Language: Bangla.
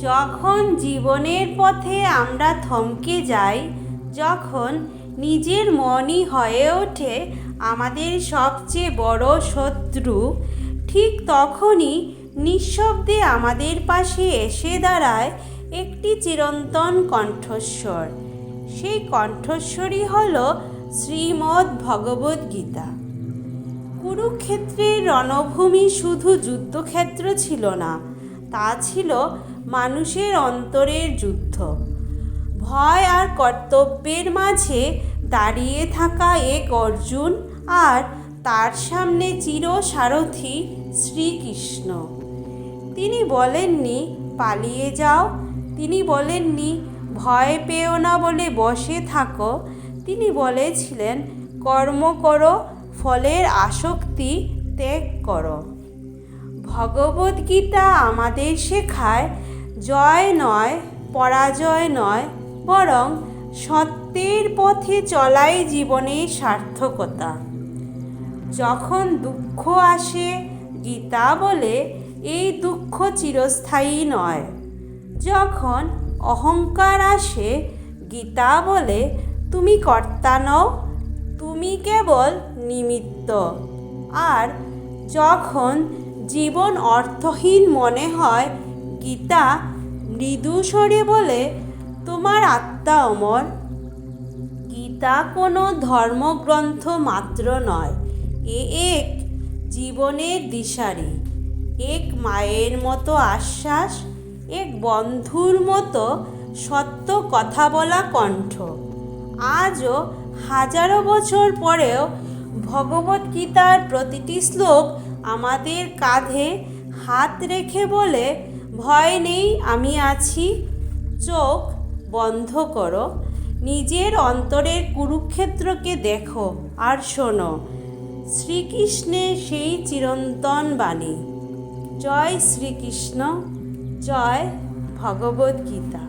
যখন জীবনের পথে আমরা থমকে যাই, যখন নিজের মনই হয়ে ওঠে আমাদের সবচেয়ে বড় শত্রু, ঠিক তখনই নিঃশব্দে আমাদের পাশে এসে দাঁড়ায় একটি চিরন্তন কণ্ঠস্বর। সেই কণ্ঠস্বরই হল শ্রীমদ্ ভগবদ্গীতা। কুরুক্ষেত্রের রণভূমি শুধু যুদ্ধক্ষেত্র ছিল না, তা ছিল মানুষের অন্তরের যুদ্ধ। ভয় আর কর্তব্যের মাঝে দাঁড়িয়ে থাকা এক অর্জুন, আর তার সামনে চিরসারথি শ্রীকৃষ্ণ। তিনি বলেননি পালিয়ে যাও, তিনি বলেননি ভয় পেও না বলে বসে থাকো, তিনি বলেছিলেন কর্ম করো, ফলের আসক্তি ত্যাগ করো। ভগবদ্গীতা আমাদের শেখায় জয় নয়, পরাজয় নয়, বরং সত্যের পথে চলাই জীবনের সার্থকতা। যখন দুঃখ আসে, গীতা বলে এই দুঃখ চিরস্থায়ী নয়। যখন অহংকার আসে, গীতা বলে তুমি কর্তা নও, তুমি কেবল নিমিত্ত। আর যখন জীবন অর্থহীন মনে হয়, গীতা মৃদু স্বরে বলে তোমার আত্মা অমর। গীতা কোনো ধর্মগ্রন্থ মাত্র নয়, এক জীবনের দিশারি, এক মায়ের মতো আশ্বাস, এক বন্ধুর মতো সত্য কথা বলা কণ্ঠ। আজও হাজারো বছর পরেও ভগবদ্গীতার প্রতিটি শ্লোক আমাদের কাঁধে হাত রেখে বলে ভয় নেই, আমি আছি। চোখ বন্ধ করো, নিজের অন্তরের কুরুক্ষেত্রকে দেখো আর শোনো শ্রীকৃষ্ণের সেই চিরন্তন বাণী। জয় শ্রীকৃষ্ণ, জয় ভগবদ্গীতা।